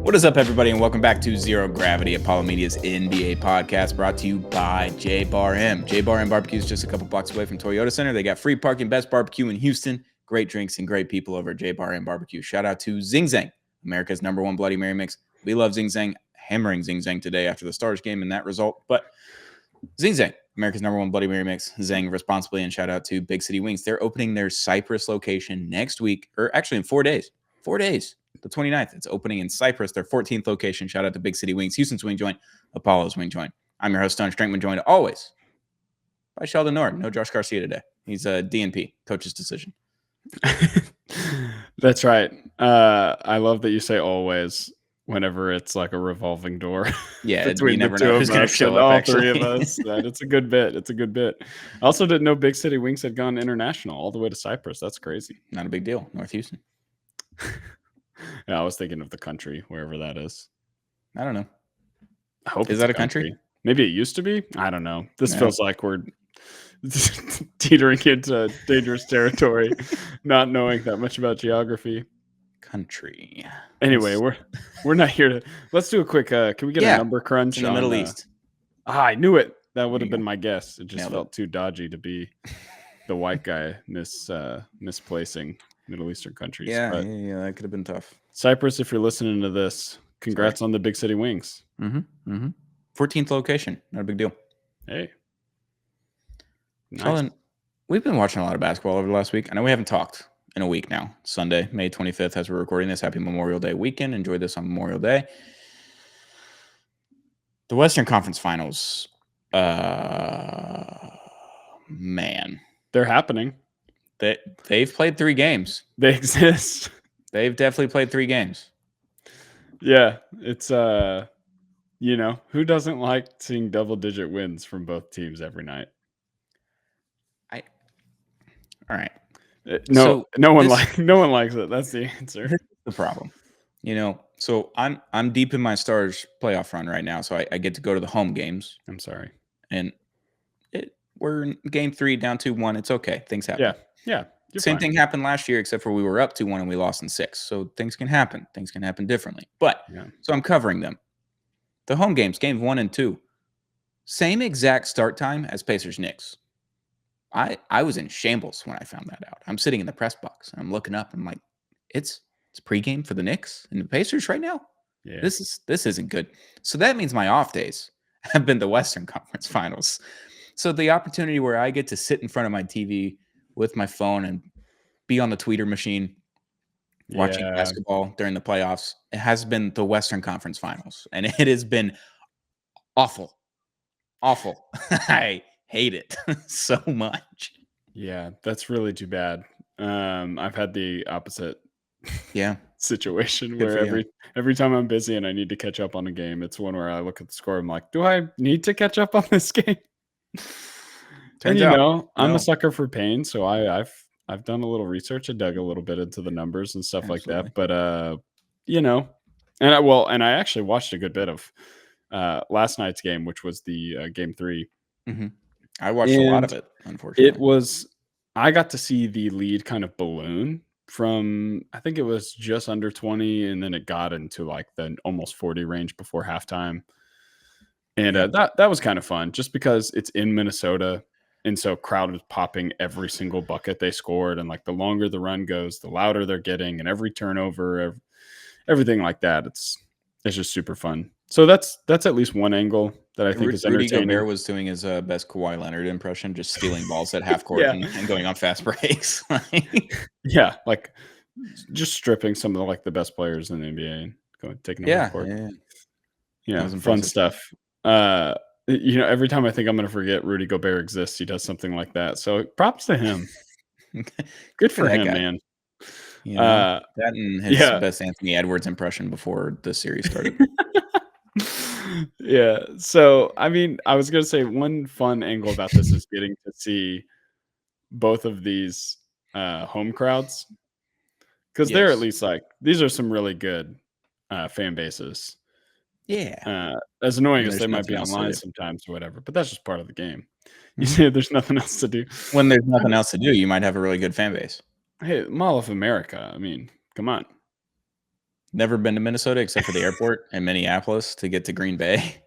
What is up, everybody, and welcome back to Zero Gravity, Apollo Media's NBA podcast brought to you by J Bar M. J Bar M Barbecue is just a couple blocks away from Toyota Center. They got free parking, best barbecue in Houston, great drinks, and great people over at J Bar M Barbecue. Shout out to Zing Zang, America's #1 Bloody Mary mix. We love Zing Zang, hammering Zing Zang today after the Stars game and that result. But Zing Zang, America's #1 Bloody Mary mix. Zang responsibly, and shout out to Big City Wings. They're opening their Cypress location next week, or actually in 4 days. 4 days. The 29th. It's opening in Cypress, their 14th location. Shout out to Big City Wings, Houston's wing joint, Apollo's wing joint. I'm your host, Stone Strankman, joined always by Sheldon Nord. No Josh Garcia today. He's a DNP, coach's decision. That's right. I love that you say always whenever it's like a revolving door. Yeah, between you never the two know of who's going to us show and up, all actually. three of us. It's a good bit. It's a good bit. I also didn't know Big City Wings had gone international all the way to Cyprus. That's crazy. Not a big deal. North Houston. Yeah, I was thinking of the country, wherever that is. I don't know. I hope Is it's that a country? Maybe it used to be. I don't know. This No. feels like we're teetering into dangerous territory, not knowing that much about geography. Country. Anyway, we're not here to. Let's do a quick. Can we get a number crunch in the Middle East? I knew it. That would There have you been my guess. It just Nailed felt too dodgy to be the white guy misplacing Middle Eastern countries. Yeah, But that could have been tough. Cyprus, if you're listening to this, congrats on the Big City Wings. 14th location. Not a big deal. Hey. Nice. Sheldon, we've been watching a lot of basketball over the last week. I know we haven't talked in a week now. Sunday, May 25th, as we're recording this. Happy Memorial Day weekend. Enjoy this on Memorial Day. The Western Conference Finals, man. They're happening. They've played 3 games. They exist. They've definitely played 3 games. Yeah, it's who doesn't like seeing double-digit wins from both teams every night? All right. No one likes it. That's the answer. This is the problem. So I'm deep in my Stars playoff run right now, so I get to go to the home games. I'm sorry. And we're in game 3, down 2-1. It's okay. Things happen. Yeah. Same thing happened last year, except for we were up 2-1 and we lost in 6. So things can happen. Things can happen differently. But so I'm covering them. The home games, games 1 and 2, same exact start time as Pacers Knicks. I was in shambles when I found that out. I'm sitting in the press box and I'm looking up and I'm like, it's pregame for the Knicks and the Pacers right now. Yeah. This isn't good. So that means my off days have been the Western Conference Finals. So the opportunity where I get to sit in front of my TV with my phone and be on the tweeter machine watching basketball during the playoffs, it has been the Western Conference Finals. And it has been awful. Awful. I hate it so much. Yeah, that's really too bad. I've had the opposite situation where every time I'm busy and I need to catch up on a game, it's one where I look at the score, I'm like, do I need to catch up on this game? Turns out, I'm a sucker for pain, so I've done a little research. I dug a little bit into the numbers and stuff like that. But and I actually watched a good bit of last night's game, which was the game 3. Mm-hmm. I watched a lot of it, unfortunately. I got to see the lead kind of balloon from, I think it was just under 20, and then it got into like the almost 40 range before halftime. And that was kind of fun, just because it's in Minnesota, and so crowd was popping every single bucket they scored, and like the longer the run goes, the louder they're getting, and every turnover, everything like that. It's just super fun. So that's at least one angle that I think is entertaining. Rudy Gobert was doing his best Kawhi Leonard impression, just stealing balls at half court and going on fast breaks. Yeah, like just stripping some of the best players in the NBA and taking them off court. Yeah, fun stuff. Every time I think I'm going to forget Rudy Gobert exists, he does something like that. So props to him. Good for him, man. That and his best Anthony Edwards impression before the series started. Yeah. So, I mean, I was going to say one fun angle about this is getting to see both of these home crowds, because they're at least like, these are some really good fan bases. Yeah. As annoying as they might be online sometimes or whatever, but that's just part of the game. You say there's nothing else to do. When there's nothing else to do, you might have a really good fan base. Hey, Mall of America. I mean, come on. Never been to Minnesota except for the airport in Minneapolis to get to Green Bay.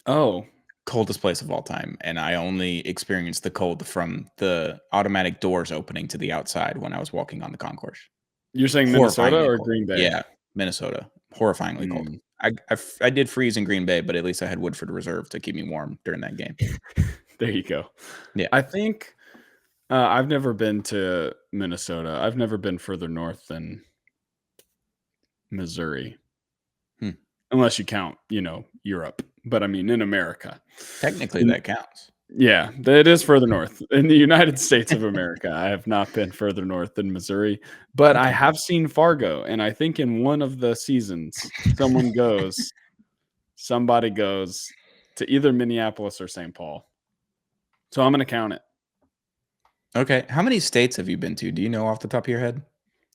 Oh, Coldest place of all time. And I only experienced the cold from the automatic doors opening to the outside when I was walking on the concourse. you're saying Minnesota Horrifyingly or cold. Green Bay? Yeah, Minnesota. Horrifyingly cold. Mm. I did freeze in Green Bay, but at least I had Woodford Reserve to keep me warm during that game. There you go. Yeah. I think I've never been to Minnesota. I've never been further north than Missouri. Unless you count, Europe. But I mean, in America. Technically, that counts. Yeah, it is further north. In the United States of America, I have not been further north than Missouri, but I have seen Fargo, and I think in one of the seasons, somebody goes to either Minneapolis or St. Paul. So I'm going to count it. Okay. How many states have you been to? Do you know off the top of your head?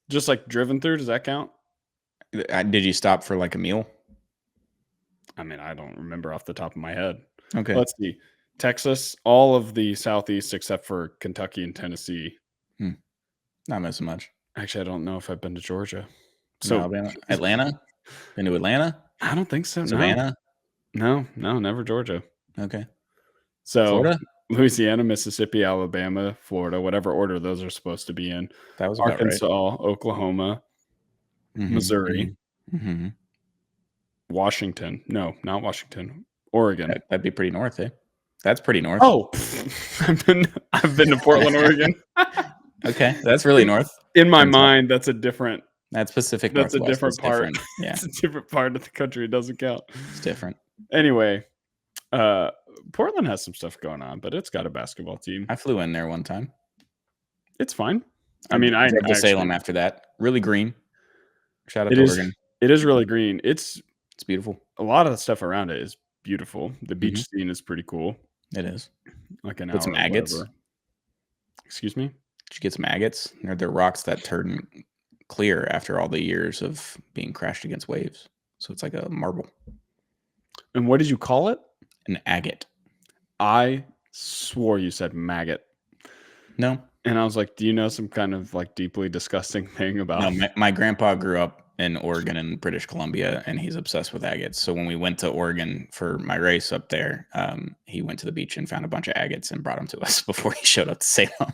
Just like driven through, does that count? Did you stop for like a meal? I mean, I don't remember off the top of my head. Okay. Let's see. Texas, all of the Southeast except for Kentucky and Tennessee. Not missing much. Actually, I don't know if I've been to Georgia. So Alabama, Atlanta? Been to Atlanta? I don't think so. Savannah? No, never Georgia. Okay. So Florida? Louisiana, Mississippi, Alabama, Florida, whatever order those are supposed to be in. That was about Arkansas, Oklahoma, Missouri, Washington. No, not Washington. Oregon. That'd be pretty north, eh? That's pretty north. Oh, I've been to Portland, Oregon. Okay, that's really north. In my mind, that's a different. That's Pacific That's Northwest. a different part. Different. Yeah, it's a different part of the country. It doesn't count. It's different. Anyway, Portland has some stuff going on, but it's got a basketball team. I flew in there one time. It's fine. I mean, I drove to Salem after that. Really green. Shout out to Oregon. It is really green. It's beautiful. A lot of the stuff around it is beautiful. The beach scene is pretty cool. It is. Like an hour. Some agates. Excuse me? Did you get some agates? They're rocks that turn clear after all the years of being crashed against waves. So it's like a marble. And what did you call it? An agate. I swore you said maggot. No. And I was like, do you know some kind of like deeply disgusting thing about... No, my grandpa grew up in Oregon and British Columbia, and he's obsessed with agates. So when we went to Oregon for my race up there, he went to the beach and found a bunch of agates and brought them to us before he showed up to Salem.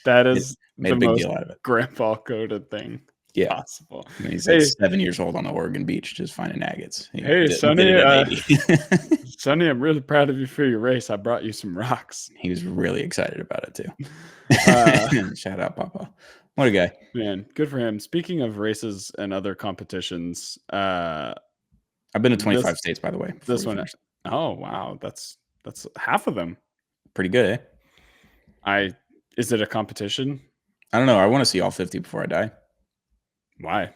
That is made a big deal out of it. Grandpa coded thing possible. I mean, he's like 7 years old on the Oregon beach just finding agates. Sonny, Sonny, I'm really proud of you for your race. I brought you some rocks. He was really excited about it too. Shout out, Papa. What a guy. Man, good for him. Speaking of races and other competitions, I've been to 25 states, by the way. This one. Oh, wow. That's half of them. Pretty good, eh? Is it a competition? I don't know. I want to see all 50 before I die. Why?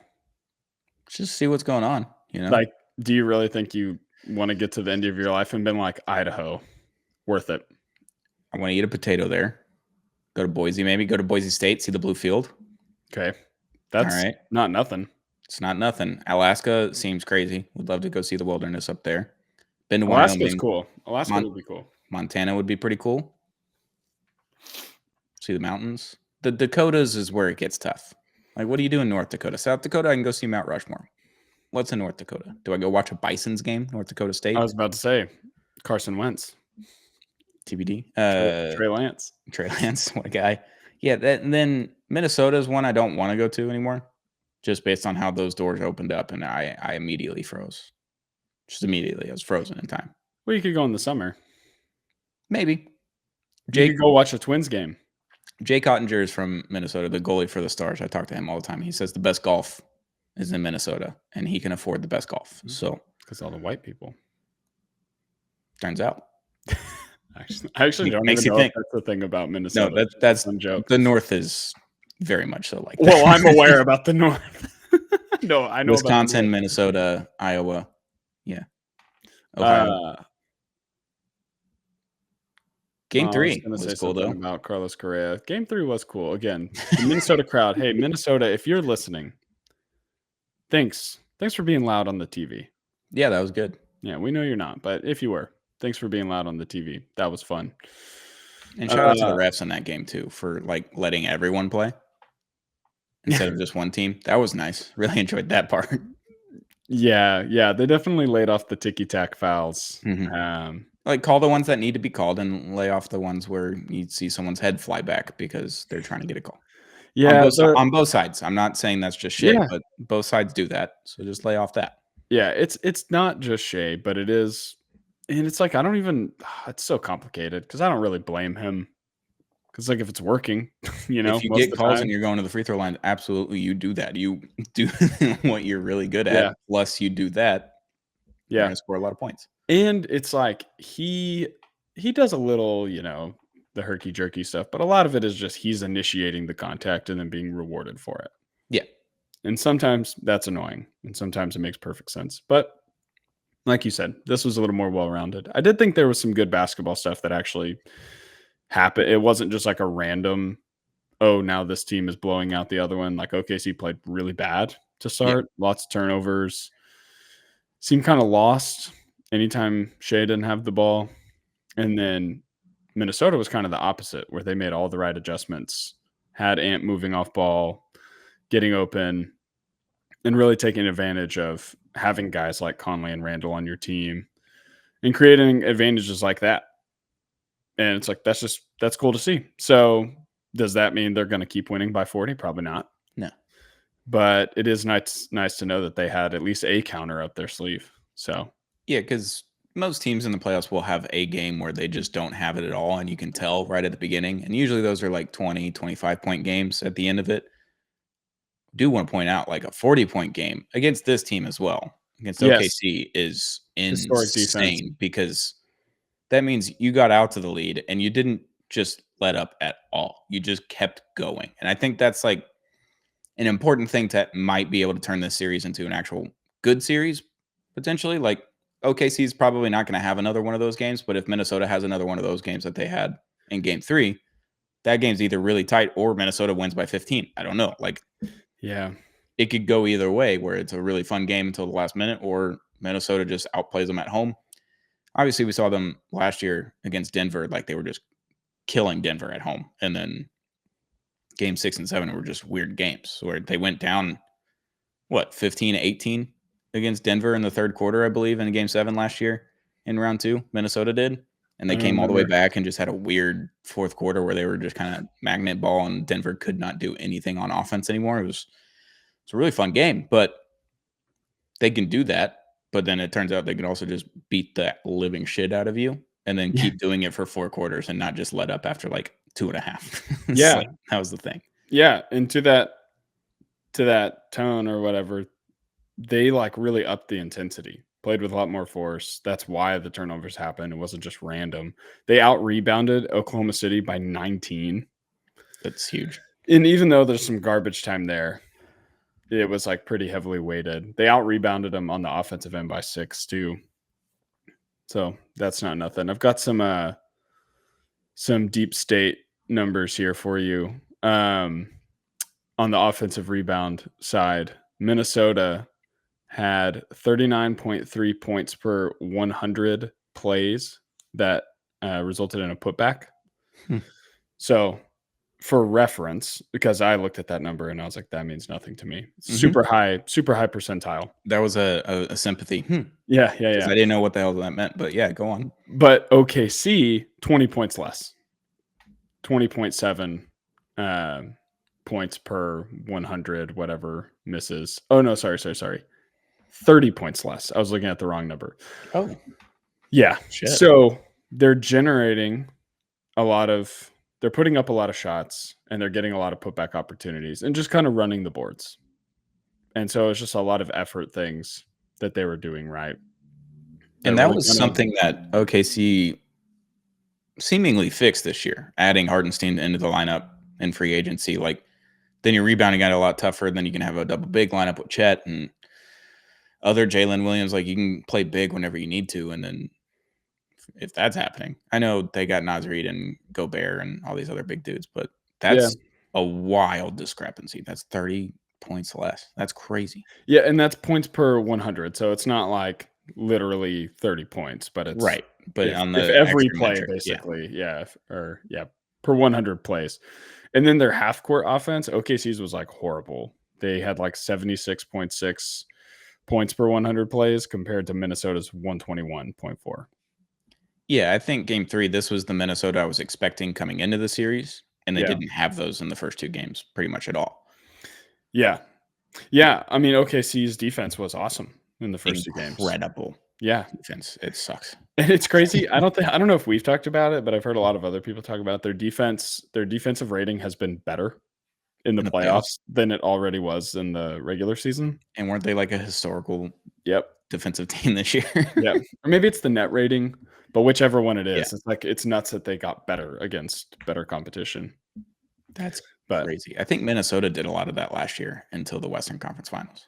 Just see what's going on, Like, do you really think you want to get to the end of your life and been like, Idaho, worth it? I want to eat a potato there. Go to Boise, maybe. Go to Boise State, see the blue field. Okay. That's all right. Not nothing. It's not nothing. Alaska seems crazy. Would love to go see the wilderness up there. Been to Alaska's Wyoming. Cool. Alaska would be cool. Montana would be pretty cool. See the mountains. The Dakotas is where it gets tough. Like, what do you do in North Dakota? South Dakota, I can go see Mount Rushmore. What's in North Dakota? Do I go watch a Bison's game? North Dakota State? I was about to say Carson Wentz. TBD. Trey Lance. Trey Lance, what a guy. Yeah, and then Minnesota is one I don't want to go to anymore, just based on how those doors opened up, and I immediately froze. Just immediately. I was frozen in time. Well, you could go in the summer. Maybe. You could go watch a Twins game. Jay Cottinger is from Minnesota, the goalie for the Stars. I talk to him all the time. He says the best golf is in Minnesota, and he can afford the best golf. So, because all the white people. Turns out. I actually don't even know if that's the thing about Minnesota. No, that's some joke. The North is very much so like that. Well, I'm aware about the North. No, I know Wisconsin, about Minnesota, Iowa. Yeah. Ohio. Game 3 was cool, though. About Carlos Correa. Game 3 was cool. Again, the Minnesota crowd. Hey, Minnesota, if you're listening, thanks for being loud on the TV. Yeah, that was good. Yeah, we know you're not, but if you were, thanks for being loud on the TV. That was fun. And shout out to the refs in that game, too, for like letting everyone play instead of just one team. That was nice. Really enjoyed that part. Yeah, they definitely laid off the ticky-tack fouls. Mhm. Like, call the ones that need to be called and lay off the ones where you see someone's head fly back because they're trying to get a call. Yeah, On both sides. I'm not saying that's just Shea, yeah, but both sides do that, so just lay off that. yeah, it's not just Shea, but it is, and it's like, I don't even it's so complicated because I don't really blame him. Because, like, if it's working, If you most get of the calls and time. you're going to the free throw line, absolutely, you do that. You do what you're really good at, Yeah, plus you do that, you're yeah, gonna score a lot of points. and it's like he does a little, the herky-jerky stuff, but a lot of it is just he's initiating the contact and then being rewarded for it. Yeah. And sometimes that's annoying, and sometimes it makes perfect sense. But like you said, this was a little more well-rounded. I did think there was some good basketball stuff that actually happened. It wasn't just like a random, "Oh, now this team is blowing out the other one." Like, OKC played really bad to Yeah. start, lots of turnovers, seemed kinda lost anytime Shea didn't have the ball. And then Minnesota was kind of the opposite, where they made all the right adjustments, had Ant moving off ball, getting open, and really taking advantage of having guys like Conley and Randall on your team and creating advantages like that. And it's like, that's cool to see. So does that mean they're going to keep winning by 40? Probably not. No. But it is nice to know that they had at least a counter up their sleeve. So Yeah, because most teams in the playoffs will have a game where they just don't have it at all, and you can tell right at the beginning, and usually those are like 20, 25-point games at the end of it. Do want to point out, like, a 40-point game against this team as well, against yes, OKC is historic defense. insane because that means you got out to the lead and you didn't just let up at all. You just kept going. And I think that's like an important thing that might be able to turn this series into an actual good series potentially. Like, OKC is probably not going to have another one of those games, but if Minnesota has another one of those games that they had in game 3, that game's either really tight or Minnesota wins by 15. I don't know. Like, Yeah. it could go either way where it's a really fun game until the last minute or Minnesota just outplays them at home. Obviously, we saw them last year against Denver, like they were just killing Denver at home. And then game 6 and 7 were just weird games where they went down, 15-18 against Denver in the third quarter, I believe, in game 7 last year in round 2. Minnesota did. And they I don't came all the way remember. back and just had a weird fourth quarter where they were just kind of magnet ball and Denver could not do anything on offense anymore. It's a really fun game, but they can do that. But then it turns out they can also just beat the living shit out of you and then Yeah. keep doing it for 4 quarters and not just let up after like 2.5. It's Yeah. like, that was the thing. Yeah. And to that tone or whatever, they like really upped the intensity, played with a lot more force. That's why the turnovers happened. It wasn't just random. They out rebounded Oklahoma City by 19. That's huge. And even though there's some garbage time there, it was like pretty heavily weighted. They out rebounded them on the offensive end by 6 too. So that's not nothing. I've got some deep state numbers here for you. On the offensive rebound side, Minnesota had 39.3 points per 100 plays that resulted in a putback. Hmm. So, for reference, because I looked at that number and I was like, that means nothing to me. Mhm. Super high percentile. That was a sympathy Yeah, because I didn't know what the hell that meant. But yeah, go on. But OKC, 20 points less, 20.7 points per 100, whatever misses. Oh, no, sorry. 30 points less. I was looking at the wrong number. Oh, Yeah. shit. So they're they're putting up a lot of shots and they're getting a lot of putback opportunities and just kind of running the boards. And so it's just a lot of effort things that they were doing right. And that Really was kind of, something that OKC seemingly fixed this year, adding Hardenstein into the lineup in free agency. Like, then your rebounding got a lot tougher. Then you can have a double big lineup with Chet and other Jalen Williams. Like, you can play big whenever you need to. And then if that's happening, I know they got Nasrid and Gobert and all these other big dudes, but yeah. that's a wild discrepancy. That's 30 points less. That's crazy. Yeah. And that's points per 100. So it's not like literally 30 points, but it's Right. But on if the every extra play metric, yeah. basically, per 100 plays. And then their half court offense, OKC's was like horrible. They had like 76.6 points per 100 plays compared to Minnesota's 121.4. Yeah, I think game 3, this was the Minnesota I was expecting coming into the series, and they Yeah. didn't have those in the first 2 games pretty much at all. Yeah. Yeah. I mean, OKC's defense was awesome in the first 2 games. Incredible Yeah. defense. It sucks. And it's crazy. I don't know if we've talked about it, but I've heard a lot of other people talk about it. Their defensive rating has been better in the playoffs than it already was in the regular season. And weren't they like a historical Yep. defensive team this year? Yeah. Or maybe it's the net rating, but whichever one it is, Yeah. it's like it's nuts that they got better against better competition. That's But crazy. I think Minnesota did a lot of that last year until the Western Conference Finals.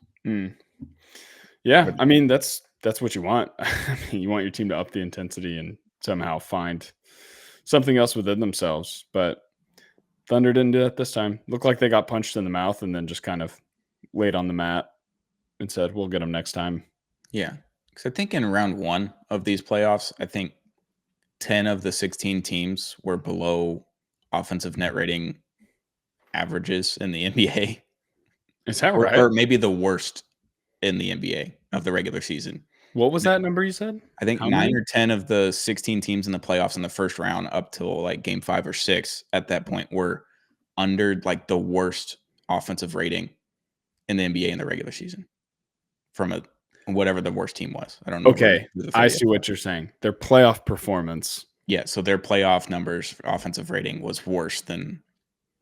Yeah, I mean that's what you want. I mean, you want your team to up the intensity and somehow find something else within themselves. But Thunder didn't do that this time. Looked like they got punched in the mouth and then just kind of laid on the mat and said, "We'll get them next time." Yeah, because I think in round 1 of these playoffs, I think 10 of the 16 teams were below offensive net rating averages in the NBA. Is that right? Or maybe the worst in the NBA of the regular season. What was that number you said? I think How 9 many? or 10 of the 16 teams in the playoffs in the first round up till like game 5 or 6 at that point were under like the worst offensive rating in the NBA in the regular season from whatever the worst team was. I don't know. Okay, I see what you're saying. Their playoff performance. Yeah, so their playoff numbers for offensive rating was worse than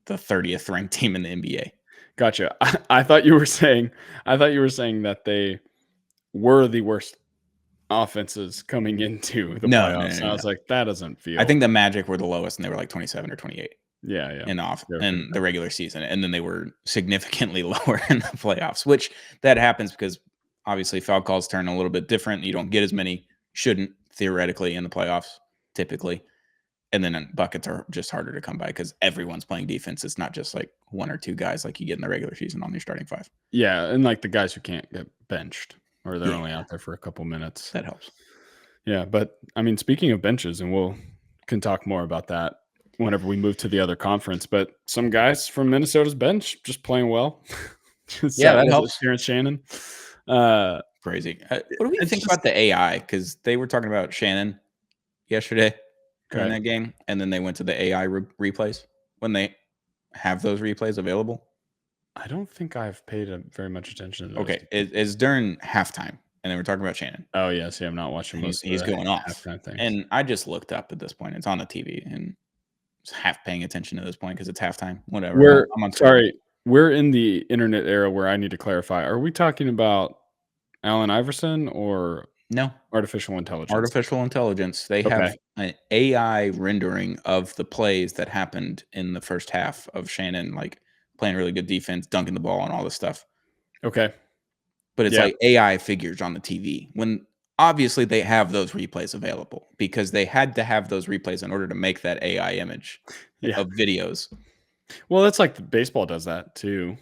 the 30th ranked team in the NBA. Gotcha. I thought you were saying that they were the worst offenses coming into the playoffs. And I was like, that doesn't feel. I think the Magic were the lowest, and they were like 27 or 28. Yeah. In the regular season, and then they were significantly lower in the playoffs, which that happens because obviously foul calls turn a little bit different. You don't get as many, shouldn't theoretically in the playoffs typically, and then buckets are just harder to come by because everyone's playing defense. It's not just like 1 or 2 guys like you get in the regular season on your starting 5. Yeah, and like the guys who can't get benched or they're only out there for a couple minutes. That helps. Yeah, but I mean, speaking of benches, and we can talk more about that whenever we move to the other conference, but some guys from Minnesota's bench just playing well. That helps. Terrence Shannon. Crazy. What do we think about the AI? Because they were talking about Shannon yesterday during that game, and then they went to the AI replays when they have those replays available. I don't think I've paid very much attention to those. Okay, it's during halftime, and then we're talking about Shannon. Oh, yeah. See, I'm not watching most He's going off. halftime things. And I just looked up at this point. It's on the TV, and just half paying attention to this point because it's halftime. Whatever. We're in the internet era where I need to clarify. Are we talking about Allen Iverson or no artificial intelligence? Artificial intelligence. They have an AI rendering of the plays that happened in the first half of Shannon, like playing really good defense, dunking the ball, and all this stuff. Okay. But it's like AI figures on the TV when obviously they have those replays available because they had to have those replays in order to make that AI image of videos. Well, that's like baseball does that too.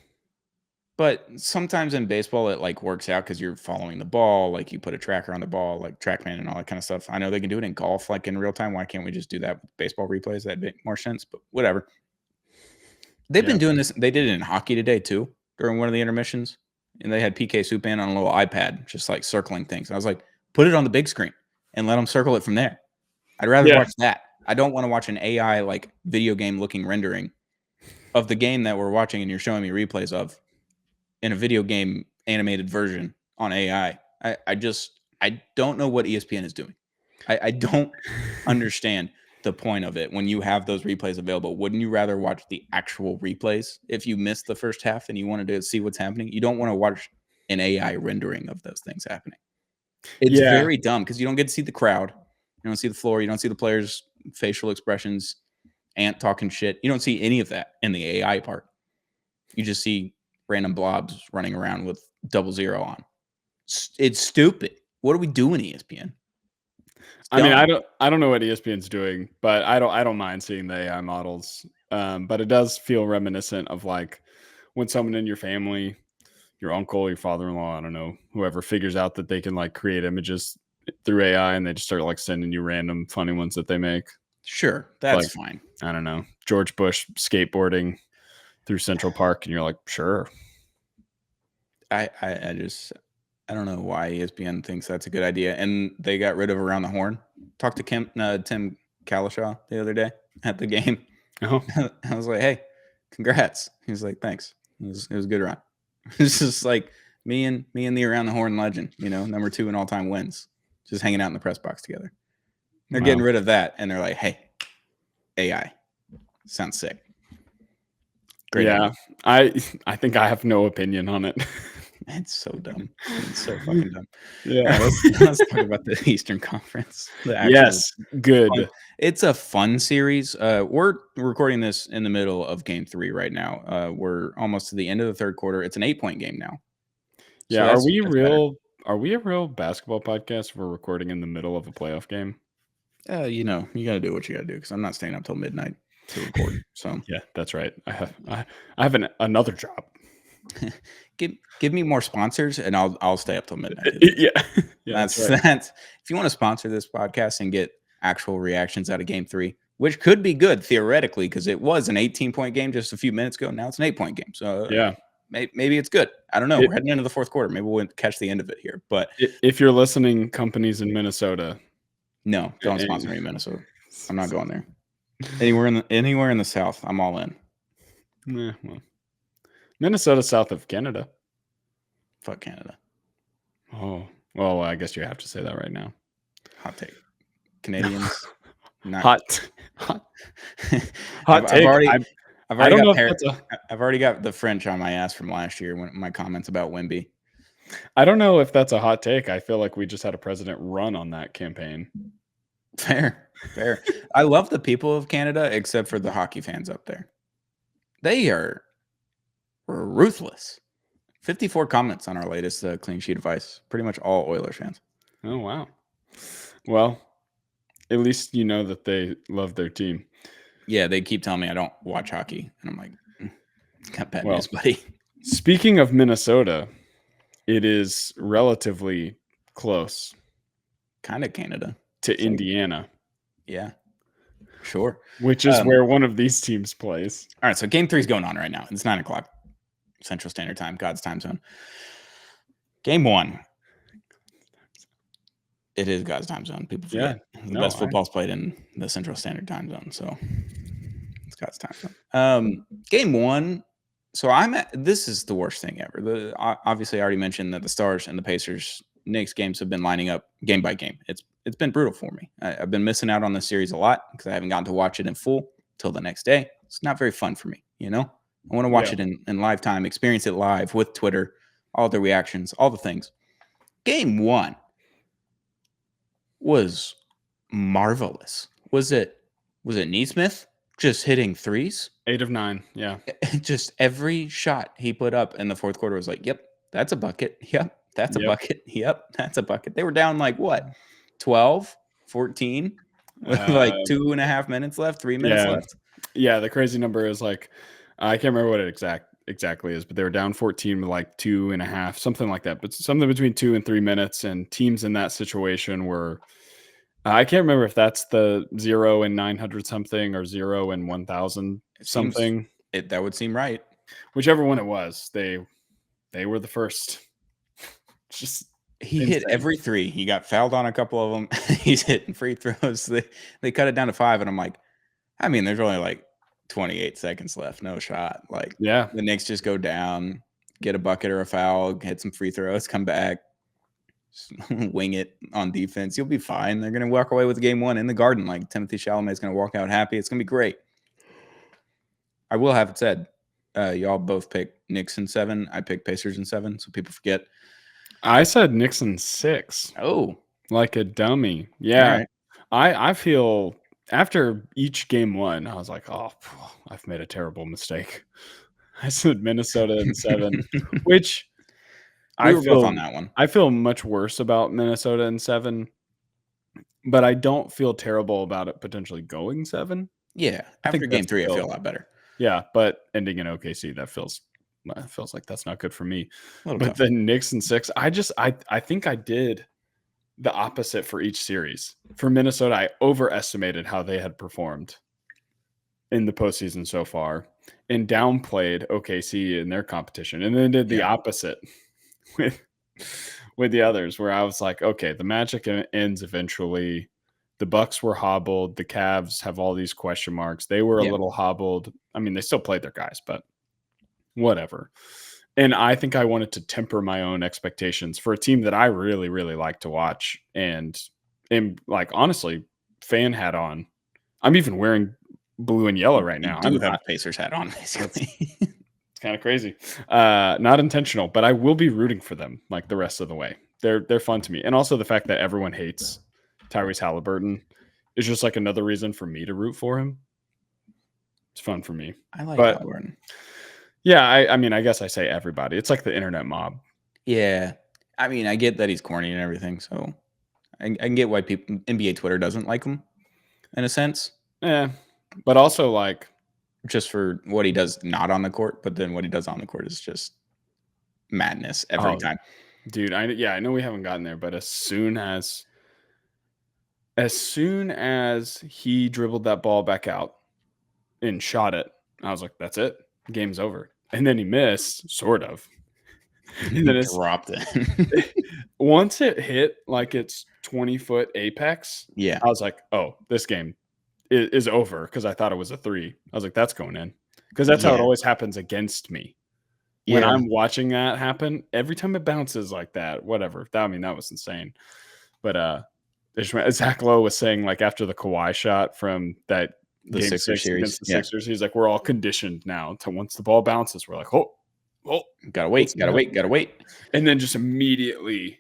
But sometimes in baseball, it like works out because you're following the ball. Like you put a tracker on the ball, like TrackMan and all that kind of stuff. I know they can do it in golf, like in real time. Why can't we just do that with baseball replays? That'd make more sense, but whatever. They've been doing this. They did it in hockey today too, during one of the intermissions. And they had PK Subban on a little iPad, just like circling things. And I was like, put it on the big screen and let them circle it from there. I'd rather watch that. I don't want to watch an AI like video game looking rendering of the game that we're watching and you're showing me replays of in a video game animated version on AI. I don't know what ESPN is doing. I don't understand the point of it when you have those replays available. Wouldn't you rather watch the actual replays if you missed the first half and you wanted to see what's happening? You don't want to watch an AI rendering of those things happening. It's very dumb because you don't get to see the crowd. You don't see the floor. You don't see the players' facial expressions, Ant talking shit. You don't see any of that in the AI part. You just see random blobs running around with 00 on. It's stupid. What are we doing, ESPN? I mean, I don't know what ESPN's doing, but I don't mind seeing the AI models. But it does feel reminiscent of like when someone in your family, your uncle, your father-in-law, I don't know, whoever figures out that they can like create images through AI and they just start like sending you random funny ones that they make. Sure, that's fine. I don't know, George Bush skateboarding through Central Park, and you're like, sure. I don't know why ESPN thinks that's a good idea. And they got rid of Around the Horn. Talked to Tim Kalishaw the other day at the game. Oh, I was like, hey, congrats. He was like, thanks. It was a good run. It's just like me and the Around the Horn legend, number 2 in all time wins, just hanging out in the press box together. They're getting rid of that, and they're like, hey, AI. Sounds sick. Great. Yeah, idea. I think I have no opinion on it. It's so dumb. It's so fucking dumb. Yeah. Right, let's talk about the Eastern Conference. Yes, good. Fun. It's a fun series. We're recording this in the middle of Game 3 right now. We're almost to the end of the third quarter. It's an 8-point game now. Yeah, so are we a real basketball podcast if we're recording in the middle of a playoff game? You got to do what you got to do, because I'm not staying up till midnight to record. So yeah, that's right. I have another job. Give me more sponsors, and I'll stay up till midnight. Yeah, that's if you want to sponsor this podcast and get actual reactions out of Game 3, which could be good theoretically, because it was an 18-point game just a few minutes ago. Now it's an 8-point game. So yeah, maybe it's good. I don't know. We're heading into the fourth quarter. Maybe we'll catch the end of it here. But if you're listening, companies in Minnesota, no, don't sponsor me in Minnesota. I'm not going there. Anywhere in the South, I'm all in. Yeah, well, Minnesota south of Canada. Fuck Canada. Oh, well, I guess you have to say that right now. Hot take. Canadians. Not hot take. I've already got the French on my ass from last year when my comments about Wemby. I don't know if that's a hot take. I feel like we just had a president run on that campaign. Fair. I love the people of Canada, except for the hockey fans up there. They are ruthless. 54 comments on our latest clean sheet of ice. Pretty much all Oilers fans. Oh, wow. Well, at least you know that they love their team. Yeah, they keep telling me I don't watch hockey. And I'm like, got bad news, buddy. Speaking of Minnesota, it is relatively close. Kind of Canada. To Indiana. Yeah. Sure. Which is where one of these teams plays. All right, so Game 3 is going on right now. It's 9 o'clock Central Standard Time, God's time zone. Game 1. It is God's time zone. People forget. The best football's played in the Central Standard Time zone, so it's God's time zone. Game 1. So this is the worst thing ever. Obviously, I already mentioned that the Stars and the Pacers Knicks games have been lining up game by game. It's been brutal for me. I've been missing out on this series a lot because I haven't gotten to watch it in full till the next day. It's not very fun for me, I want to watch it in live time, experience it live with Twitter, all the reactions, all the things. Game 1 was marvelous. Was it Neesmith just hitting threes? 8 of 9, yeah. Just every shot he put up in the fourth quarter was like, yep, that's a bucket. Yep, that's a bucket. Yep, that's a bucket. They were down like what? 12, 14 with like 2.5 minutes left, 3 minutes left. Yeah, the crazy number is like, I can't remember what it exactly is, but they were down 14 with like 2.5, something like that. But something between 2 and 3 minutes, and teams in that situation were, I can't remember if that's the 0 and 900 something or 0 and 1,000 something. That would seem right. Whichever one it was, they were the first. He hit every three. He got fouled on a couple of them. He's hitting free throws. They cut it down to 5, and I'm like, I mean, there's only like 28 seconds left. No shot. Like, the Knicks just go down, get a bucket or a foul, hit some free throws, come back, wing it on defense. You'll be fine. They're going to walk away with Game 1 in the Garden. Like, Timothy Chalamet is going to walk out happy. It's going to be great. I will have it said, y'all both picked Knicks in 7. I picked Pacers in 7, so people forget. I said Knicks in 6. Oh. Like a dummy. Yeah. Right. I feel after each Game 1, I was like, oh, I've made a terrible mistake. I said Minnesota in 7, which I feel on that one. I feel much worse about Minnesota in 7, but I don't feel terrible about it potentially going 7. Yeah. After Game 3, I feel a lot better. Yeah, but ending in OKC, that feels like that's not good for me. But then Knicks in 6, I think I did the opposite for each series. For Minnesota, I overestimated how they had performed in the postseason so far and downplayed OKC in their competition, and then did the opposite with the others, where I was like, okay, the magic ends eventually. The Bucks were hobbled. The Cavs have all these question marks. They were a little hobbled. I mean, they still played their guys, but whatever. And I think I wanted to temper my own expectations for a team that I really, really like to watch. And am like, honestly, fan hat on. I'm even wearing blue and yellow right now. You do have a Pacers hat on, basically. It's kind of crazy. Not intentional, but I will be rooting for them like the rest of the way. They're fun to me. And also the fact that everyone hates Tyrese Halliburton is just like another reason for me to root for him. It's fun for me. I like Halliburton. Yeah, I mean, I guess I say everybody. It's like the internet mob. Yeah. I mean, I get that he's corny and everything, so I can get why people NBA Twitter doesn't like him in a sense. Yeah. But also like just for what he does not on the court, but then what he does on the court is just madness every time. Dude, I know we haven't gotten there, but as soon as he dribbled that ball back out and shot it, I was like, that's it. Game's over. And then he missed, sort of. And then it dropped it. Once it hit like its 20-foot apex, I was like, oh, this game is over, because I thought it was a 3. I was like, that's going in. Because that's how it always happens against me. When I'm watching that happen, every time it bounces like that, whatever. That was insane. But Zach Lowe was saying, like, after the Kawhi shot from that the Game Sixers 6 series against the Sixers, he's like, we're all conditioned now to once the ball bounces, we're like, oh, gotta wait. And then just immediately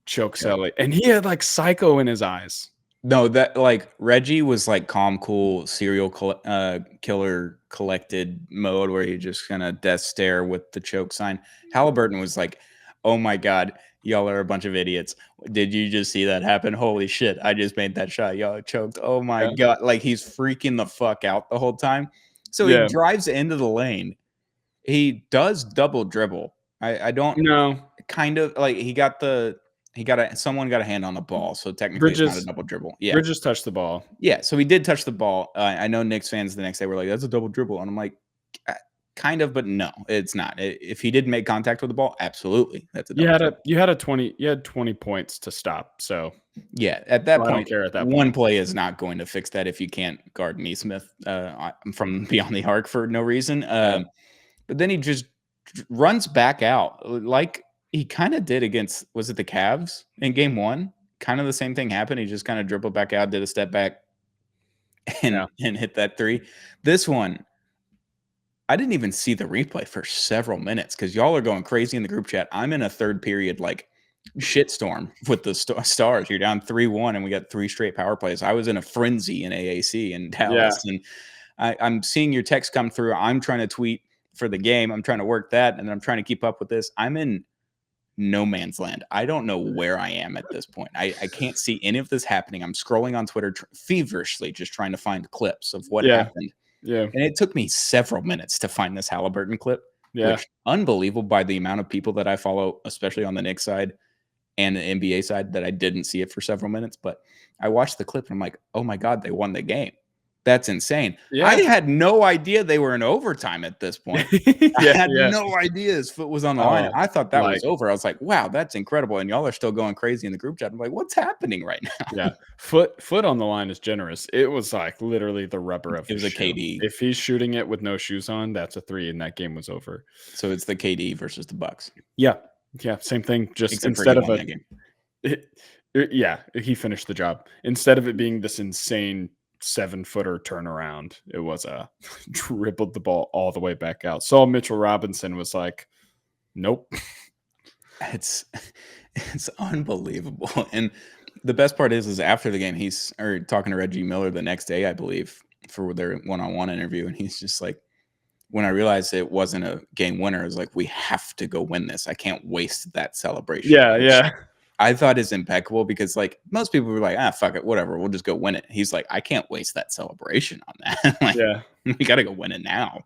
chokes Ellie. And he had like psycho in his eyes. No, that like Reggie was like calm, cool, serial killer collected mode where he just kind of death stare with the choke sign. Halliburton was like, oh my God, y'all are a bunch of idiots. Did you just see that happen? Holy shit, I just made that shot. Y'all choked. Oh my God. Like he's freaking the fuck out the whole time. So he drives into the lane. He does double dribble. I don't know. Kind of like someone got a hand on the ball, so technically it's not a double dribble. Yeah, Bridges touched the ball. Yeah, so he did touch the ball. I know Knicks fans the next day were like, "That's a double dribble," and I'm like, kind of, but no, it's not. If he did make contact with the ball, absolutely, that's a double dribble. You had 20 points to stop. So yeah, at that point, I don't care at that point. One play is not going to fix that if you can't guard Nesmith from beyond the arc for no reason. But then he just runs back out like he kind of did against, was it the Cavs in game 1? Kind of the same thing happened. He just kind of dribbled back out, did a step back, and hit that 3. This one, I didn't even see the replay for several minutes because y'all are going crazy in the group chat. I'm in a third period like shitstorm with the Stars. You're down 3-1 and we got 3 straight power plays. I was in a frenzy in AAC in Dallas, and I'm seeing your text come through. I'm trying to tweet for the game. I'm trying to work that, and I'm trying to keep up with this. I'm in no man's land. I don't know where I am at this point. I can't see any of this happening. I'm scrolling on Twitter feverishly, just trying to find clips of what happened. Yeah. And it took me several minutes to find this Halliburton clip. Yeah. Which, unbelievable by the amount of people that I follow, especially on the Knicks side and the NBA side, that I didn't see it for several minutes. But I watched the clip and I'm like, oh my God, they won the game. That's insane. Yeah. I had no idea they were in overtime at this point. I had no idea his foot was on the line. I thought that was over. I was like, wow, that's incredible. And y'all are still going crazy in the group chat. I'm like, what's happening right now? Yeah. Foot on the line is generous. It was like literally the rubber of his shoe. KD. If he's shooting it with no shoes on, that's a 3 and that game was over. So it's the KD versus the Bucks. Yeah. Yeah. Same thing. Just except instead of a game. He finished the job. Instead of it being this insane 7-footer turnaround, it was dribbled the ball all the way back out. Saul Mitchell Robinson was like, nope. It's unbelievable. And the best part is after the game, he's talking to Reggie Miller the next day, I believe, for their one-on-one interview, and he's just like, when I realized it wasn't a game winner, I was like, we have to go win this. I can't waste that celebration. Yeah. I thought is impeccable because like most people were like, fuck it, whatever, we'll just go win it. He's like, I can't waste that celebration on that. Like, we got to go win it now.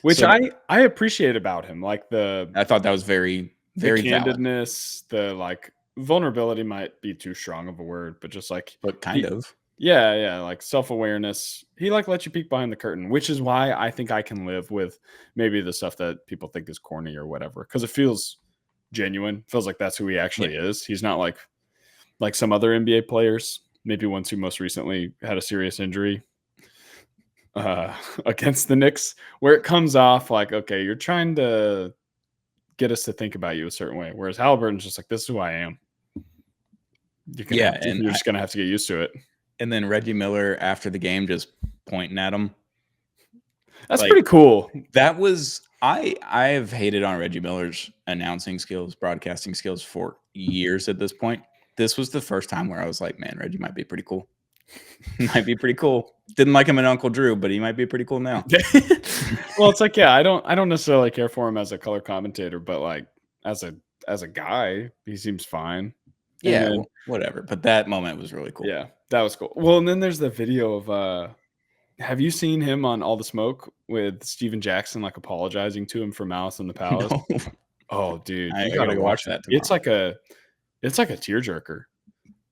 Which I appreciate about him. Like I thought that was very, very candidness, valid. vulnerability might be too strong of a word, but just like but kind of. yeah, like self-awareness. He like lets you peek behind the curtain, which is why I think I can live with maybe the stuff that people think is corny or whatever, because it feels genuine. Feels like that's who he actually is. He's not like some other NBA players, maybe ones who most recently had a serious injury against the Knicks, where it comes off like, okay, you're trying to get us to think about you a certain way. Whereas Halliburton's just like, this is who I am. You're just gonna have to get used to it. And then Reggie Miller after the game just pointing at him. That's pretty cool. That was I have hated on Reggie Miller's announcing skills, broadcasting skills for years at this point. This was the first time where I was like, man, Reggie might be pretty cool. Might be pretty cool. Didn't like him in Uncle Drew, but he might be pretty cool now. Well, it's like, yeah, I don't necessarily care for him as a color commentator, but like as a guy, he seems fine. Yeah, whatever. But that moment was really cool. Yeah, that was cool. Well, and then there's the video of have you seen him on All the Smoke with Steven Jackson like apologizing to him for Malice in the Palace? No. Oh, dude, I you gotta gotta watch that tomorrow. It's like a tearjerker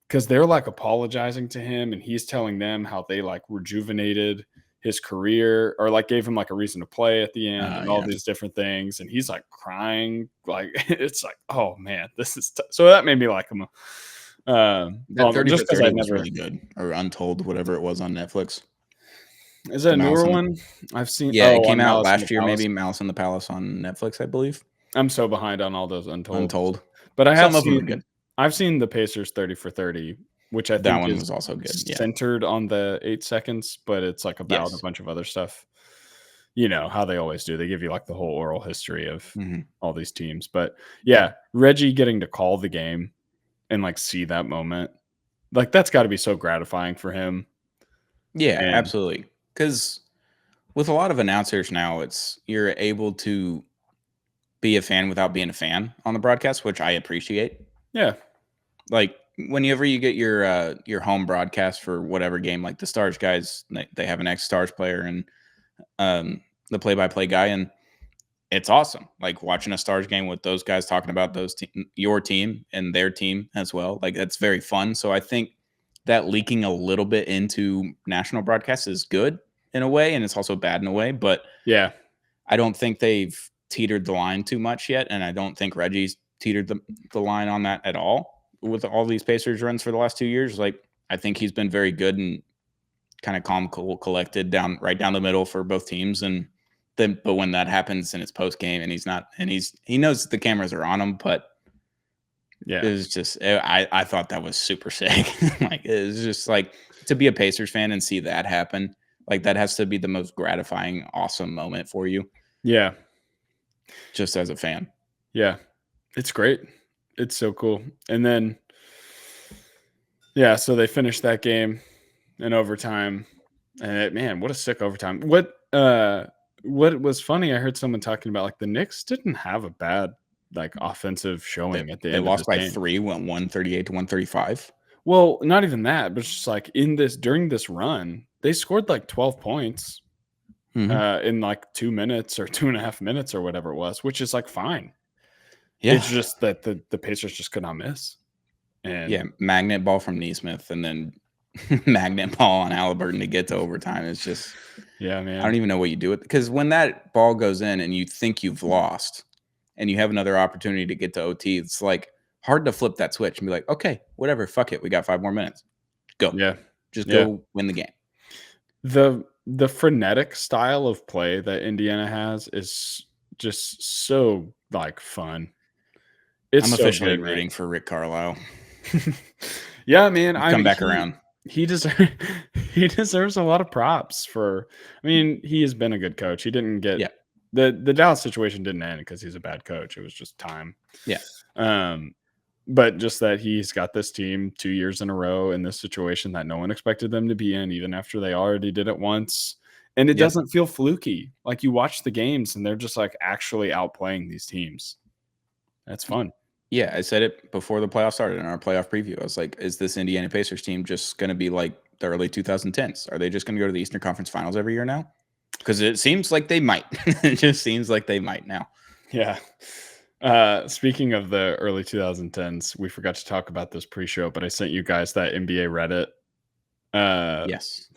because they're like apologizing to him, and he's telling them how they like rejuvenated his career or like gave him like a reason to play at the end and all these different things, and he's like crying. Like it's like, oh man, this is so that made me like him. That 30 just because I never really good, or Untold, whatever it was on Netflix. Is that a newer one? I've seen. Yeah, it came out last year, maybe Malice in the Palace on Netflix, I believe. I'm so behind on all those Untold. But I have seen. I've seen the Pacers 30 for 30, which I think that one was also good. Centered on the 8 seconds, but it's like about a bunch of other stuff. You know how they always do. They give you like the whole oral history of all these teams. But yeah, Reggie getting to call the game and like see that moment, like that's got to be so gratifying for him. Yeah, absolutely. Because with a lot of announcers now, you're able to be a fan without being a fan on the broadcast, which I appreciate. Yeah. Like whenever you get your home broadcast for whatever game, like the Stars guys, they have an ex-Stars player and the play-by-play guy, and it's awesome. Like watching a Stars game with those guys talking about your team and their team as well. Like that's very fun. So I think that leaking a little bit into national broadcasts is good in a way, and it's also bad in a way. But yeah, I don't think they've teetered the line too much yet, and I don't think Reggie's teetered the line on that at all with all these Pacers runs for the last 2 years. Like I think he's been very good and kind of calm, cool, collected right down the middle for both teams. And then, but when that happens and it's post game and he knows the cameras are on him, but yeah, it was just, I thought that was super sick. Like it was just like to be a Pacers fan and see that happen. Like that has to be the most gratifying, awesome moment for you. Yeah. Just as a fan. Yeah. It's great. It's so cool. And then, yeah, so they finished that game in overtime. And man, what a sick overtime. What was funny, I heard someone talking about like the Knicks didn't have a bad like offensive showing at the end. They lost by 3, went 138 to 135. Well, not even that, but just like during this run, they scored like 12 points in like 2 minutes or 2.5 minutes or whatever it was, which is like fine. Yeah. It's just that the Pacers just could not miss. And yeah, magnet ball from Neesmith and then magnet ball on Halliburton to get to overtime. It's just, yeah, man. I don't even know what you do with it. Because when that ball goes in and you think you've lost and you have another opportunity to get to OT, it's like hard to flip that switch and be like, okay, whatever, fuck it. We got 5 more minutes. Go. Yeah. Just go win the game. The frenetic style of play that Indiana has is just so like fun. I'm officially rooting for Rick Carlisle. Yeah, man. Come back around. He deserves a lot of props for. I mean, he has been a good coach. He didn't get the Dallas situation didn't end because he's a bad coach. It was just time. Yeah. But just that he's got this team 2 years in a row in this situation that no one expected them to be in, even after they already did it once. And it doesn't feel fluky. Like you watch the games and they're just like actually outplaying these teams. That's fun. Yeah, I said it before the playoffs started in our playoff preview. I was like, is this Indiana Pacers team just going to be like the early 2010s? Are they just going to go to the Eastern Conference Finals every year now? Because it seems like they might. It just seems like they might now. Yeah. Speaking of the early 2010s, we forgot to talk about this pre-show, but I sent you guys that NBA Reddit. Yes.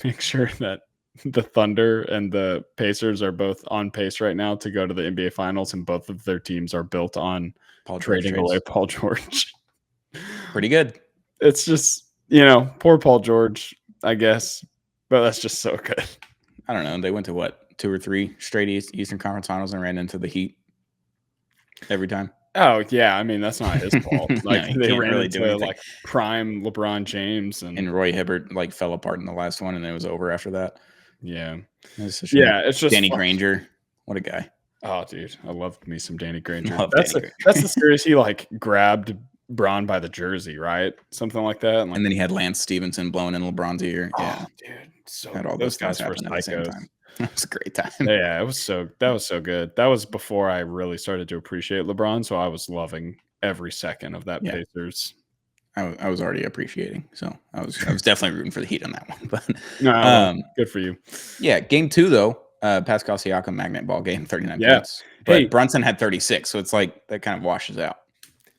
Make sure that the Thunder and the Pacers are both on pace right now to go to the NBA Finals, and both of their teams are built on Paul George trading trades. away Paul George. Pretty good. It's just, poor Paul George, I guess, but that's just so good. I don't know. They went to what, 2 or 3 straight Eastern Conference Finals and ran into the Heat every time. Oh yeah, I mean that's not his fault. Like No, they can't ran really do into anything. like prime LeBron James And Roy Hibbert like fell apart in the last one, and it was over after that. yeah, It's a shame. it's just Danny Granger. What a guy. Oh, dude, I loved me some Danny Granger. Love That's Danny that's the series he like grabbed Braun by the jersey, right? Something like that. And then he had Lance Stevenson blowing in LeBron's ear. Yeah, dude, so had all those those things guys were happen at the same psychos. time. It was a great time. Yeah, that was so good. That was before I really started to appreciate LeBron, so I was loving every second of that Pacers. I was already appreciating, so I was definitely rooting for the Heat on that one. But no, good for you. Yeah, game 2 though, Pascal Siakam magnet ball game, 39 points. But Hey, Brunson had 36, so it's like that kind of washes out.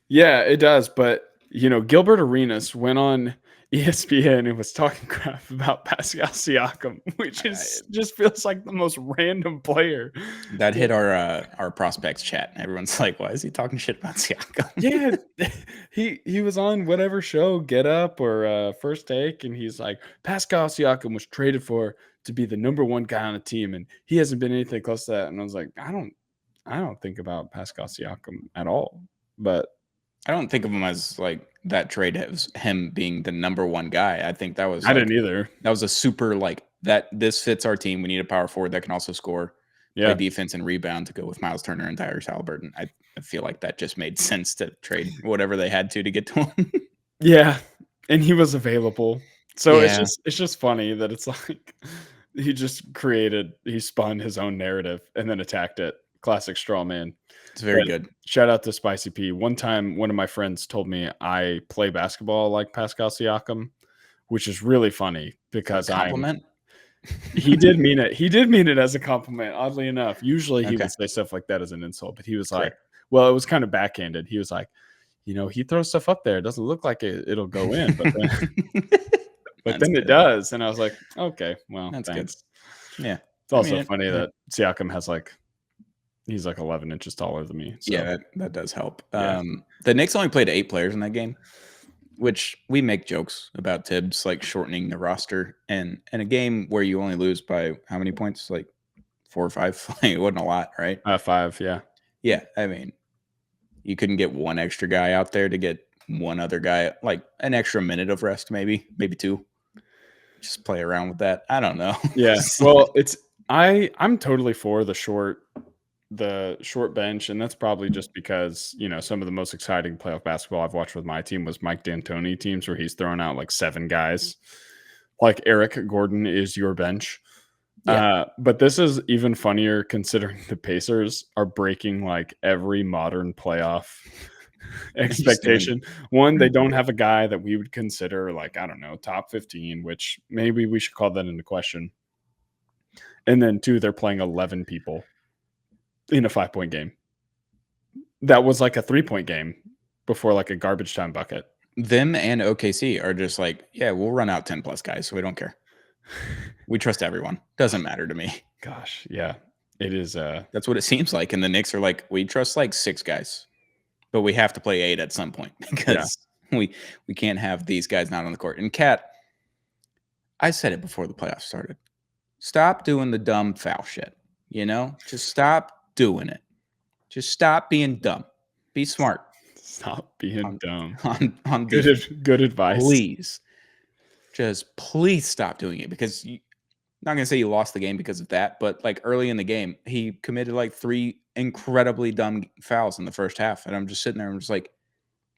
Yeah, it does. But Gilbert Arenas went on ESPN and was talking crap about Pascal Siakam, which just feels like the most random player. That hit our prospects chat. Everyone's like, "Why is he talking shit about Siakam?" Yeah, he was on whatever show, Get Up or First Take, and he's like, Pascal Siakam was traded to be the number 1 guy on the team, and he hasn't been anything close to that. And I was like, I don't think about Pascal Siakam at all, but I don't think of him as like that trade as him being the number 1 guy. I think that was I didn't either. That was a super like that. This fits our team. We need a power forward that can also score, play defense, and rebound to go with Miles Turner and Tyrese Halliburton. I feel like that just made sense to trade whatever they had to get to him. Yeah, and he was available. So it's just funny that it's like he spun his own narrative and then attacked it. Classic straw man. It's very good. Shout out to Spicy P. One time, one of my friends told me I play basketball like Pascal Siakam, which is really funny because compliment. He did mean it. He did mean it as a compliment. Oddly enough, usually he would say stuff like that as an insult, but he was like, well, it was kind of backhanded. He was like, he throws stuff up there. It doesn't look like it'll go in, but then it does. And I was like, okay, well, that's thanks. Good. Yeah. It's also funny that Siakam has he's like 11 inches taller than me. So. Yeah, that does help. Yeah. The Knicks only played 8 players in that game, which we make jokes about Tibbs like shortening the roster. And in a game where you only lose by how many points? Like 4 or 5? It wasn't a lot, right? 5, yeah. Yeah, I mean, you couldn't get one extra guy out there to get one other guy, like an extra minute of rest, maybe 2. Just play around with that. I don't know. Yeah. Well, I'm totally for the short bench, and that's probably just because some of the most exciting playoff basketball I've watched with my team was Mike D'Antoni teams where he's throwing out like 7 guys. Like Eric Gordon is your bench. Yeah. But this is even funnier considering the Pacers are breaking like every modern playoff expectation. One, they don't have a guy that we would consider like, I don't know, top 15, which maybe we should call that into question. And then 2, they're playing 11 people in a 5-point game. That was like a 3-point game before like a garbage time bucket. Them and OKC are just like, yeah, we'll run out 10 plus guys, so we don't care. We trust everyone. Doesn't matter to me. Gosh, yeah. It is that's what it seems like. And the Knicks are like, we trust like 6 guys, but we have to play 8 at some point because we can't have these guys not on the court. And Kat, I said it before the playoffs started. Stop doing the dumb foul shit. Just stop doing it. Just stop being dumb. Be smart. Stop being dumb. On good advice. Please stop doing it because I'm not gonna say you lost the game because of that, but like early in the game, he committed like 3 incredibly dumb fouls in the first half, and I'm just sitting there and I'm just like,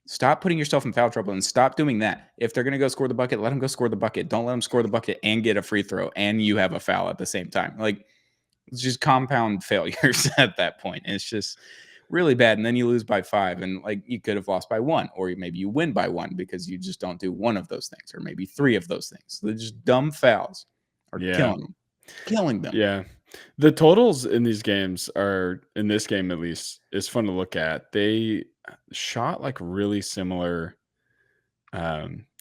stop putting yourself in foul trouble and stop doing that. If they're gonna go score the bucket, let them go score the bucket. Don't let them score the bucket and get a free throw and you have a foul at the same time. Like it's just compound failures at that point. And it's just really bad. And then you lose by 5 and like you could have lost by 1 or maybe you win by 1 because you just don't do one of those things or maybe 3 of those things. They're just dumb fouls are killing them. Yeah. The totals in these games are, in this game at least, is fun to look at. They shot like really similar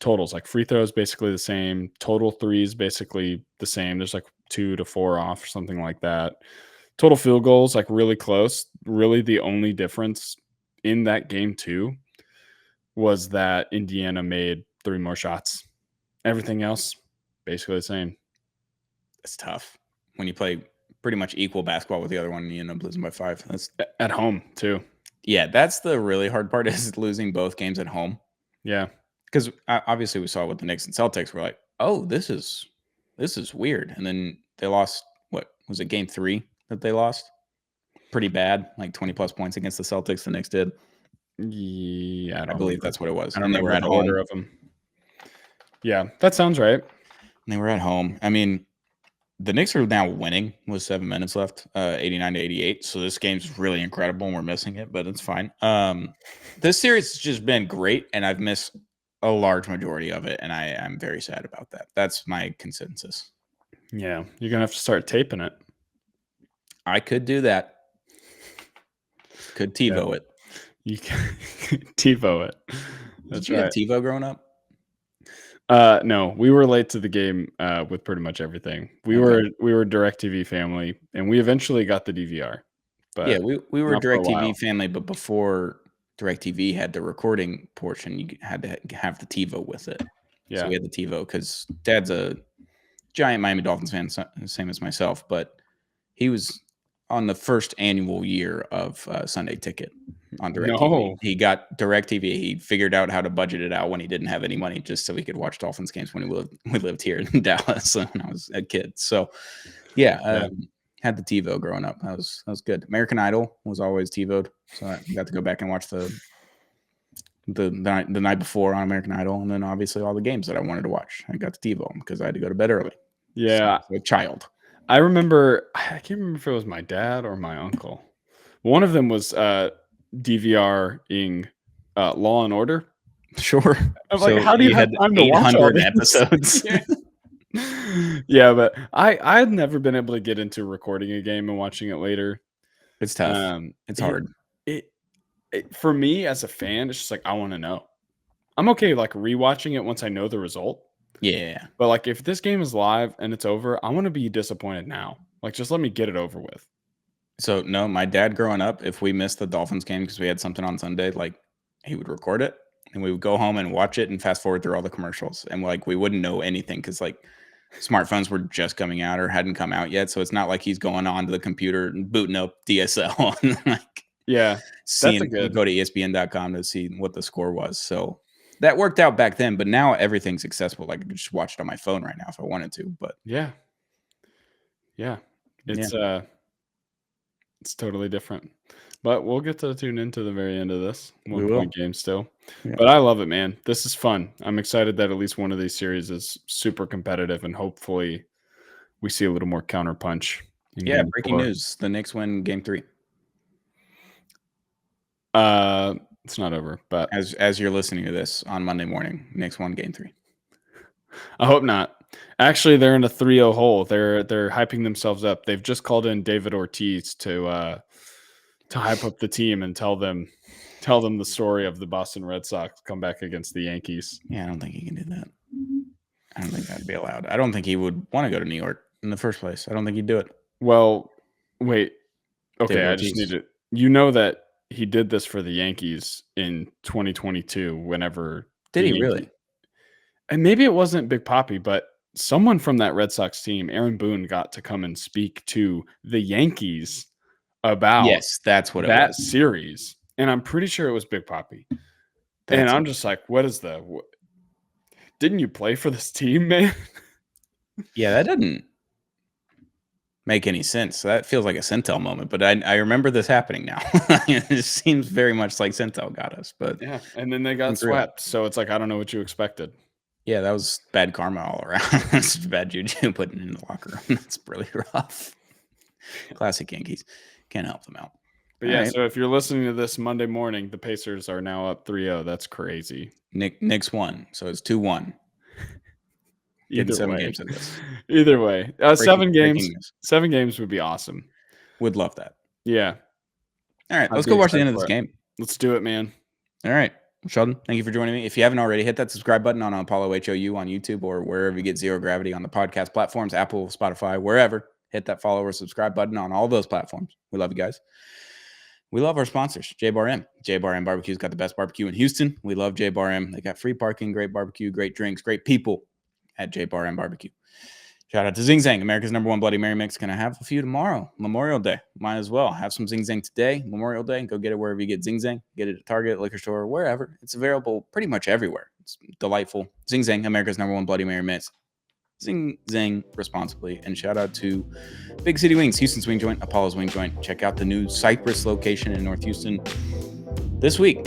totals. Like free throws basically the same, total threes basically the same. There's like 2 to 4 off or something like that. Total field goals like really close. Really, the only difference in that game too was that Indiana made 3 more shots. Everything else basically the same. It's tough when you play pretty much equal basketball with the other one and you end up losing by 5. That's At home too. Yeah, that's the really hard part is losing both games at home. Yeah. Because obviously we saw with the Knicks and Celtics, we're like, oh, this is weird. And then they lost, what was it, game 3 that they lost? Pretty bad, like 20 plus points against the Celtics. The Knicks did. Yeah, I believe that's what it was. I don't And they were remember at the order home. of them. Yeah, that sounds right. And they were at home. I mean, the Knicks are now winning with 7 minutes left, 89 to 88. So this game's really incredible, and we're missing it, but it's fine. This series has just been great, and I've missed a large majority of it, and I'm very sad about that. That's my consensus. Yeah, you're gonna have to start taping it. I could do that. Could TiVo it. You can TiVo it. That's Did you right. have TiVo growing up? No, we were late to the game with pretty much everything. We Okay. were DirecTV family, and we eventually got the DVR. But Yeah, we were a not for a while. DirecTV family, but before DirecTV had the recording portion, you had to have the TiVo with it. Yeah. So we had the TiVo because Dad's a giant Miami Dolphins fan, same as myself, but he was on the first annual year of Sunday Ticket on DirecTV. No. He got DirecTV. He figured out how to budget it out when he didn't have any money, just so he could watch Dolphins games when we lived here in Dallas when I was a kid. So yeah. Had the TiVo growing up. That was good. American Idol was always TiVo'd, so I got to go back and watch the night before on American Idol, and then obviously all the games that I wanted to watch. I got to TiVo them because I had to go to bed early. Yeah, so a child. I remember. I can't remember if it was my dad or my uncle. One of them was DVR-ing Law and Order. Sure. I'm like, how do you have time to watch all 800 these episodes? Yeah, but I had never been able to get into recording a game and watching it later. It's tough. It's hard. It for me as a fan, it's just like I want to know. I'm okay like rewatching it once I know the result. Yeah. But like if this game is live and it's over, I want to be disappointed now. Like just let me get it over with. So no, my dad growing up, if we missed the Dolphins game because we had something on Sunday, like he would record it and we would go home and watch it and fast forward through all the commercials. And like we wouldn't know anything because like smartphones were just coming out or hadn't come out yet. So it's not like he's going on to the computer and booting up DSL and like seeing go to ESPN.com to see what the score was. So that worked out back then, but now everything's accessible. Like I could just watch it on my phone right now if I wanted to. But it's totally different. But we'll get to tune into the very end of this 1-point game still. Yeah. But I love it, man. This is fun. I'm excited that at least one of these series is super competitive, and hopefully we see a little more counterpunch. Yeah, breaking news. The Knicks win game 3. It's not over, but as you're listening to this on Monday morning, Knicks won game 3. I hope not. Actually, they're in a 3-0 hole. They're hyping themselves up. They've just called in David Ortiz to hype up the team and tell them the story of the Boston Red Sox come back against the Yankees. Yeah, I don't think he can do that. I don't think that'd be allowed. I don't think he would want to go to New York in the first place. I don't think he'd do it. Well, wait. Okay, I just need to. You know that he did this for the Yankees in 2022. Whenever did he really? And maybe it wasn't Big Papi, but someone from that Red Sox team, Aaron Boone, got to come and speak to the Yankees about that's what that series, and I'm pretty sure it was Big Papi. And I'm just like, what is didn't you play for this team, man? Yeah, that doesn't make any sense. That feels like a Centel moment, but I remember this happening now. It seems very much like Centel got us, but yeah, and then they got swept, so it's like I don't know what you expected. Yeah, that was bad karma all around. That's bad juju putting in the locker room. That's really rough. Classic Yankees. Can't help them out. But so if you're listening to this Monday morning, the Pacers are now up 3-0. That's crazy. Knicks won, so it's 2-1. Either 7 way, games in this. Either way, Breaking news. 7 games would be awesome. Would love that. Yeah. All right, I'd let's be go watch the excited end of for this it. game. Let's do it, man. All right. Sheldon, thank you for joining me. If you haven't already, hit that subscribe button on Apollo HOU on YouTube or wherever you get Zero Gravity on the podcast platforms, Apple, Spotify, wherever. Hit that follow or subscribe button on all those platforms. We love you guys. We love our sponsors, J-Bar M. J-Bar M Barbecue's got the best barbecue in Houston. We love J-Bar M. They got free parking, great barbecue, great drinks, great people at J-Bar M Barbecue. Shout out to Zing Zang, America's #1 Bloody Mary mix. Gonna have a few tomorrow, Memorial Day. Might as well have some Zing Zang today, Memorial Day. Go get it wherever you get Zing Zang. Get it at Target, liquor store, wherever. It's available pretty much everywhere. It's delightful. Zing Zang, America's #1 Bloody Mary mix. Zing Zang responsibly. And shout out to Big City Wings, Houston's Wing Joint, Apollo's Wing Joint. Check out the new Cypress location in North Houston this week.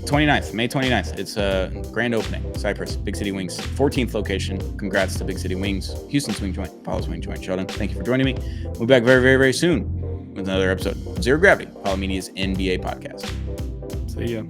29th, May 29th. It's a grand opening. Cypress, Big City Wings, 14th location. Congrats to Big City Wings, Houston's Wing Joint, Apollo's Wing Joint. Sheldon, thank you for joining me. We'll be back very, very, very soon with another episode of Zero Gravity, Apollo Media's NBA podcast. See ya.